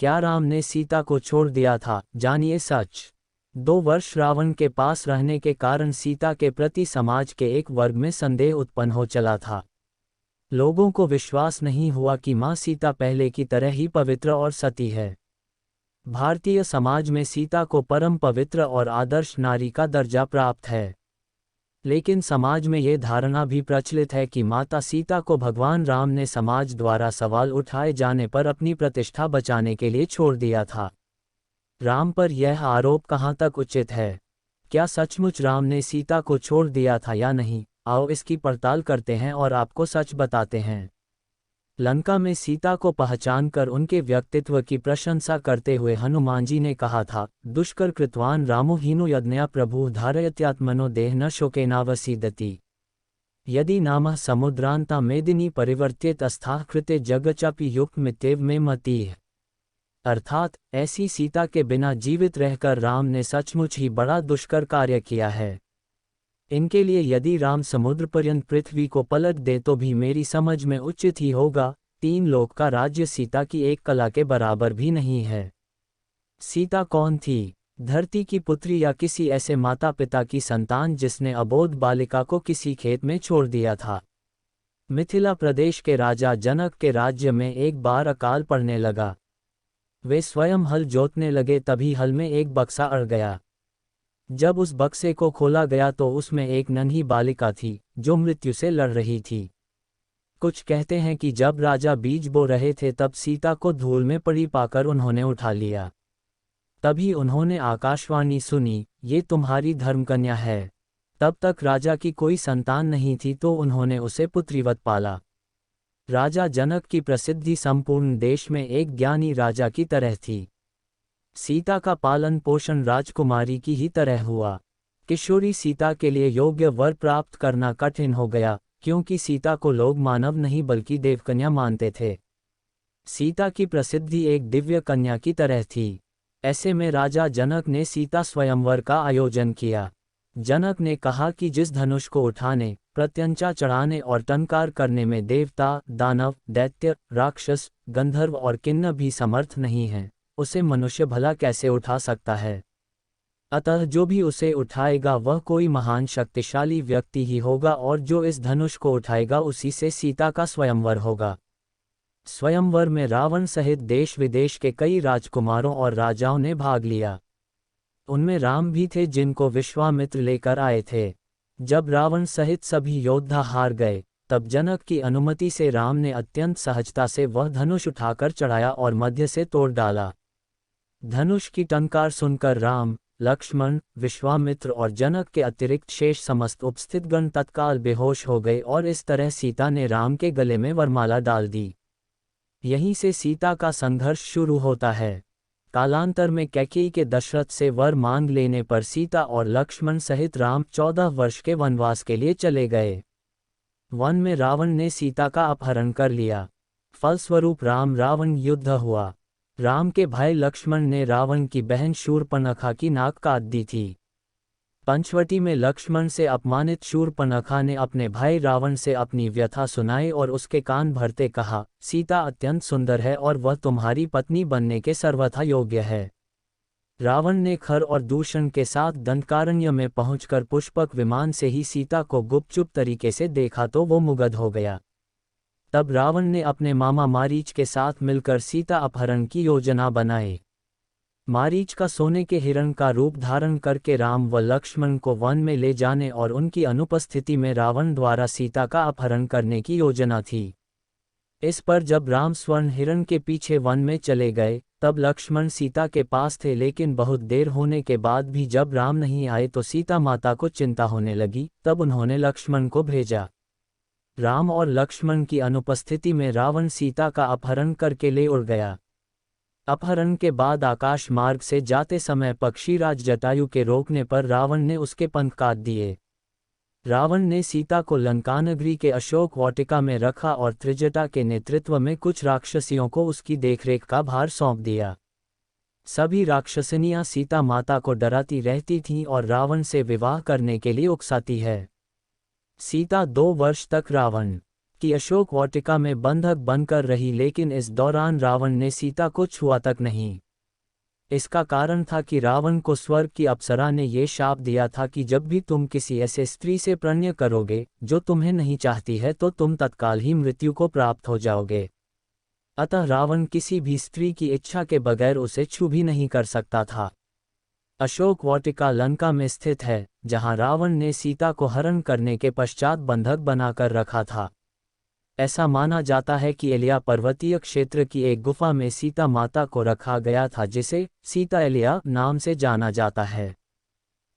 क्या राम ने सीता को छोड़ दिया था? जानिए सच। 2 वर्ष रावण के पास रहने के कारण सीता के प्रति समाज के एक वर्ग में संदेह उत्पन्न हो चला था। लोगों को विश्वास नहीं हुआ कि मां सीता पहले की तरह ही पवित्र और सती है। भारतीय समाज में सीता को परम पवित्र और आदर्श नारी का दर्जा प्राप्त है। लेकिन समाज में ये धारणा भी प्रचलित है कि माता सीता को भगवान राम ने समाज द्वारा सवाल उठाए जाने पर अपनी प्रतिष्ठा बचाने के लिए छोड़ दिया था। राम पर यह आरोप कहाँ तक उचित है? क्या सचमुच राम ने सीता को छोड़ दिया था या नहीं? आओ इसकी पड़ताल करते हैं और आपको सच बताते हैं। लंका में सीता को पहचानकर उनके व्यक्तित्व की प्रशंसा करते हुए हनुमान जी ने कहा था, दुष्कर कृतवान रामो हीनो यज्ञया प्रभु धारयत्यात्मनो देह न शोकेनावसीदति। यदि नामः समुद्रांता मेदिनी परिवर्त्येत अस्थाः कृते जगचापि युक्त मित्येव में मतिः। अर्थात ऐसी सीता के बिना जीवित रहकर राम ने सचमुच ही बड़ा दुष्कर कार्य किया है। इनके लिए यदि राम समुद्र पर्यंत पृथ्वी को पलट दे तो भी मेरी समझ में उचित ही होगा। 3 लोक का राज्य सीता की एक कला के बराबर भी नहीं है। सीता कौन थी? धरती की पुत्री या किसी ऐसे माता पिता की संतान जिसने अबोध बालिका को किसी खेत में छोड़ दिया था? मिथिला प्रदेश के राजा जनक के राज्य में एक बार अकाल पड़ने लगा। वे स्वयं हल जोतने लगे, तभी हल में एक बक्सा अड़ गया। जब उस बक्से को खोला गया तो उसमें एक नन्ही बालिका थी जो मृत्यु से लड़ रही थी। कुछ कहते हैं कि जब राजा बीज बो रहे थे तब सीता को धूल में पड़ी पाकर उन्होंने उठा लिया। तभी उन्होंने आकाशवाणी सुनी, ये तुम्हारी धर्मकन्या है। तब तक राजा की कोई संतान नहीं थी तो उन्होंने उसे पुत्रीवत पाला। राजा जनक की प्रसिद्धि संपूर्ण देश में एक ज्ञानी राजा की तरह थी। सीता का पालन पोषण राजकुमारी की ही तरह हुआ। किशोरी सीता के लिए योग्य वर प्राप्त करना कठिन हो गया, क्योंकि सीता को लोग मानव नहीं बल्कि देवकन्या मानते थे। सीता की प्रसिद्धि एक दिव्य कन्या की तरह थी। ऐसे में राजा जनक ने सीता स्वयंवर का आयोजन किया। जनक ने कहा कि जिस धनुष को उठाने, प्रत्यंचा चढ़ाने और टंकार करने में देवता, दानव, दैत्य, राक्षस, गंधर्व और किन्नर भी समर्थ नहीं हैं, उसे मनुष्य भला कैसे उठा सकता है? अतः जो भी उसे उठाएगा वह कोई महान शक्तिशाली व्यक्ति ही होगा, और जो इस धनुष को उठाएगा उसी से सीता का स्वयंवर होगा। स्वयंवर में रावण सहित देश विदेश के कई राजकुमारों और राजाओं ने भाग लिया। उनमें राम भी थे जिनको विश्वामित्र लेकर आए थे। जब रावण सहित सभी योद्धा हार गए तब जनक की अनुमति से राम ने अत्यंत सहजता से वह धनुष उठाकर चढ़ाया और मध्य से तोड़ डाला। धनुष की टंकार सुनकर राम, लक्ष्मण, विश्वामित्र और जनक के अतिरिक्त शेष समस्त उपस्थित गण तत्काल बेहोश हो गए और इस तरह सीता ने राम के गले में वरमाला डाल दी। यहीं से सीता का संघर्ष शुरू होता है। कालांतर में कैकेयी के दशरथ से वर मांग लेने पर सीता और लक्ष्मण सहित राम 14 वर्ष के वनवास के लिए चले गए। वन में रावण ने सीता का अपहरण कर लिया। फलस्वरूप राम रावण युद्ध हुआ। राम के भाई लक्ष्मण ने रावण की बहन शूर्पणखा की नाक काट दी थी। पंचवटी में लक्ष्मण से अपमानित शूर्पणखा ने अपने भाई रावण से अपनी व्यथा सुनाई और उसके कान भरते कहा, सीता अत्यंत सुंदर है और वह तुम्हारी पत्नी बनने के सर्वथा योग्य है। रावण ने खर और दूषण के साथ दंडकारण्य में पहुंचकर पुष्पक विमान से ही सीता को गुपचुप तरीके से देखा तो वो मुग्ध हो गया। तब रावण ने अपने मामा मारीच के साथ मिलकर सीता अपहरण की योजना बनाई। मारीच का सोने के हिरण का रूप धारण करके राम व लक्ष्मण को वन में ले जाने और उनकी अनुपस्थिति में रावण द्वारा सीता का अपहरण करने की योजना थी। इस पर जब राम स्वर्ण हिरण के पीछे वन में चले गए तब लक्ष्मण सीता के पास थे, लेकिन बहुत देर होने के बाद भी जब राम नहीं आए तो सीता माता को चिंता होने लगी। तब उन्होंने लक्ष्मण को भेजा। राम और लक्ष्मण की अनुपस्थिति में रावण सीता का अपहरण करके ले उड़ गया। अपहरण के बाद आकाश मार्ग से जाते समय पक्षीराज जटायु के रोकने पर रावण ने उसके पंख काट दिए। रावण ने सीता को लंकानगरी के अशोक वाटिका में रखा और त्रिजटा के नेतृत्व में कुछ राक्षसियों को उसकी देखरेख का भार सौंप दिया। सभी राक्षसनियां सीता माता को डराती रहती थीं और रावण से विवाह करने के लिए उकसाती है। सीता 2 वर्ष तक रावण कि अशोक वाटिका में बंधक बनकर रही, लेकिन इस दौरान रावण ने सीता को छुआ तक नहीं। इसका कारण था कि रावण को स्वर्ग की अप्सरा ने ये शाप दिया था कि जब भी तुम किसी ऐसे स्त्री से प्रणय करोगे जो तुम्हें नहीं चाहती है तो तुम तत्काल ही मृत्यु को प्राप्त हो जाओगे। अतः रावण किसी भी स्त्री की इच्छा के बगैर उसे छू भी नहीं कर सकता था। अशोक वाटिका लंका में स्थित है, जहां रावण ने सीता को हरण करने के पश्चात बंधक बनाकर रखा था। ऐसा माना जाता है कि एलिया पर्वतीय क्षेत्र की एक गुफा में सीता माता को रखा गया था, जिसे सीता एलिया नाम से जाना जाता है।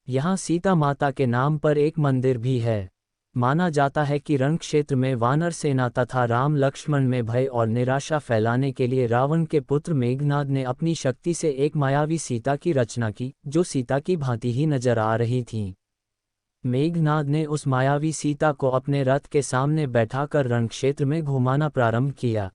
यहाँ सीता माता के नाम पर एक मंदिर भी है। माना जाता है कि रण क्षेत्र में वानर सेना तथा राम लक्ष्मण में भय और निराशा फैलाने के लिए रावण के पुत्र मेघनाद ने अपनी शक्ति से एक मायावी सीता की रचना की, जो सीता की भांति ही नजर आ रही थी। मेघनाद ने उस मायावी सीता को अपने रथ के सामने बैठाकर रण क्षेत्र में घुमाना प्रारंभ किया।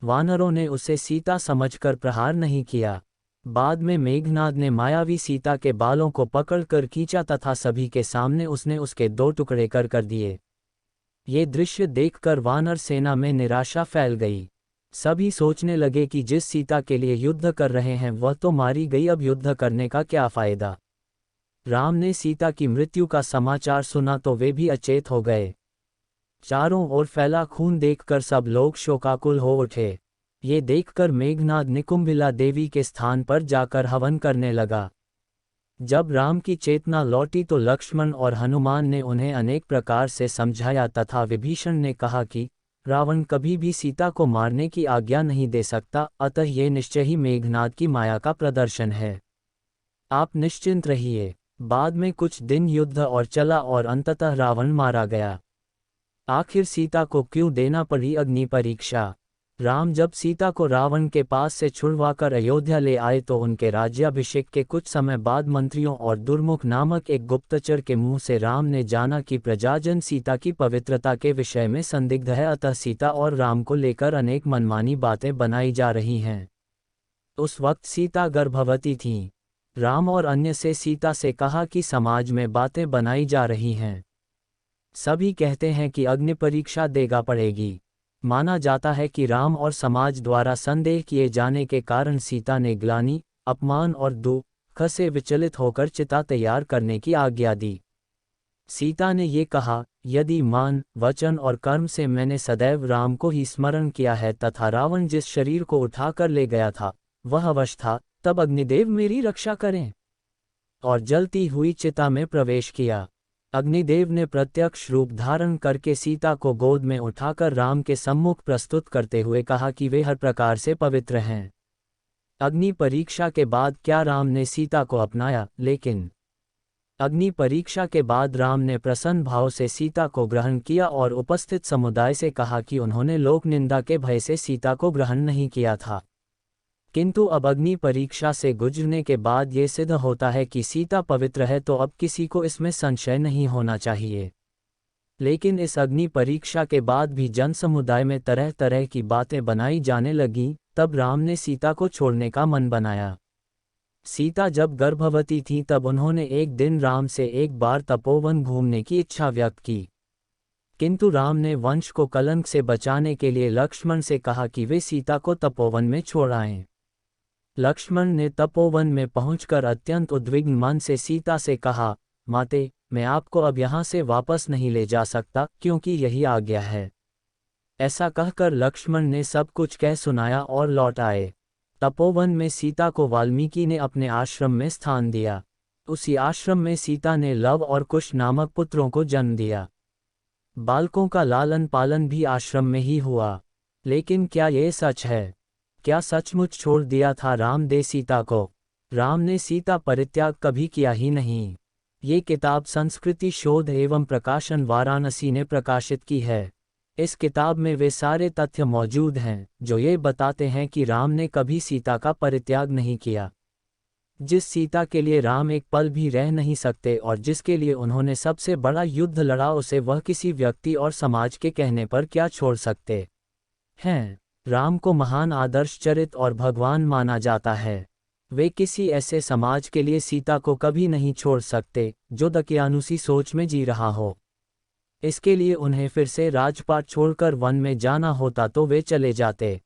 वानरों ने उसे सीता समझकर प्रहार नहीं किया। बाद में मेघनाद ने मायावी सीता के बालों को पकड़कर खींचा तथा सभी के सामने उसने उसके 2 टुकड़े कर दिए। ये दृश्य देखकर वानर सेना में निराशा फैल गई। सभी सोचने लगे कि जिस सीता के लिए युद्ध कर रहे हैं वह तो मारी गई, अब युद्ध करने का क्या फायदा। राम ने सीता की मृत्यु का समाचार सुना तो वे भी अचेत हो गए। चारों ओर फैला खून देखकर सब लोग शोकाकुल हो उठे। ये देखकर मेघनाद निकुंभिला देवी के स्थान पर जाकर हवन करने लगा। जब राम की चेतना लौटी तो लक्ष्मण और हनुमान ने उन्हें अनेक प्रकार से समझाया तथा विभीषण ने कहा कि रावण कभी भी सीता को मारने की आज्ञा नहीं दे सकता, अतः ये निश्चय ही मेघनाद की माया का प्रदर्शन है। आप निश्चिंत रहिए। बाद में कुछ दिन युद्ध और चला और अंततः रावण मारा गया। आखिर सीता को क्यों देना पड़ी अग्नि परीक्षा। राम जब सीता को रावण के पास से छुड़वाकर अयोध्या ले आए तो उनके राज्याभिषेक के कुछ समय बाद मंत्रियों और दुर्मुख नामक एक गुप्तचर के मुंह से राम ने जाना कि प्रजाजन सीता की पवित्रता के विषय में संदिग्ध है, अतः सीता और राम को लेकर अनेक मनमानी बातें बनाई जा रही हैं। उस वक्त सीता गर्भवती थीं। राम और अन्य से सीता से कहा कि समाज में बातें बनाई जा रही हैं। सभी कहते हैं कि अग्नि परीक्षा देगा पड़ेगी। माना जाता है कि राम और समाज द्वारा संदेह किए जाने के कारण सीता ने ग्लानि, अपमान और दुख से विचलित होकर चिता तैयार करने की आज्ञा दी। सीता ने ये कहा, यदि मान, वचन और कर्म से मैंने सदैव राम को ही स्मरण किया है तथा रावण जिस शरीर को उठाकर ले गया था वह अवश्य था, तब अग्निदेव मेरी रक्षा करें। और जलती हुई चिता में प्रवेश किया। अग्निदेव ने प्रत्यक्ष रूप धारण करके सीता को गोद में उठाकर राम के सम्मुख प्रस्तुत करते हुए कहा कि वे हर प्रकार से पवित्र हैं। अग्नि परीक्षा के बाद क्या राम ने सीता को अपनाया, लेकिन अग्नि परीक्षा के बाद राम ने प्रसन्न भाव से सीता को ग्रहण किया और उपस्थित समुदाय से कहा कि उन्होंने लोक निंदा के भय से सीता को ग्रहण नहीं किया था। किंतु अब अग्नि परीक्षा से गुजरने के बाद ये सिद्ध होता है कि सीता पवित्र है, तो अब किसी को इसमें संशय नहीं होना चाहिए। लेकिन इस अग्नि परीक्षा के बाद भी जन समुदाय में तरह तरह की बातें बनाई जाने लगीं। तब राम ने सीता को छोड़ने का मन बनाया। सीता जब गर्भवती थी तब उन्होंने एक दिन राम से एक बार तपोवन घूमने की इच्छा व्यक्त की, किंतु राम ने वंश को कलंक से बचाने के लिए लक्ष्मण से कहा कि वे सीता को तपोवन में छोड़ आएं। लक्ष्मण ने तपोवन में पहुंचकर अत्यंत उद्विग्न मन से सीता से कहा, माते, मैं आपको अब यहाँ से वापस नहीं ले जा सकता, क्योंकि यही आज्ञा है। ऐसा कहकर लक्ष्मण ने सब कुछ कह सुनाया और लौट आए। तपोवन में सीता को वाल्मीकि ने अपने आश्रम में स्थान दिया। उसी आश्रम में सीता ने लव और कुश नामक पुत्रों को जन्म दिया। बालकों का लालन पालन भी आश्रम में ही हुआ। लेकिन क्या ये सच है? क्या सचमुच छोड़ दिया था राम ने सीता को? राम ने सीता परित्याग कभी किया ही नहीं। ये किताब संस्कृति शोध एवं प्रकाशन वाराणसी ने प्रकाशित की है। इस किताब में वे सारे तथ्य मौजूद हैं जो ये बताते हैं कि राम ने कभी सीता का परित्याग नहीं किया। जिस सीता के लिए राम एक पल भी रह नहीं सकते और जिसके लिए उन्होंने सबसे बड़ा युद्ध लड़ा, उसे वह किसी व्यक्ति और समाज के कहने पर क्या छोड़ सकते हैं? राम को महान आदर्श चरित और भगवान माना जाता है। वे किसी ऐसे समाज के लिए सीता को कभी नहीं छोड़ सकते जो दकियानुसी सोच में जी रहा हो। इसके लिए उन्हें फिर से राजपाट छोड़कर वन में जाना होता तो वे चले जाते।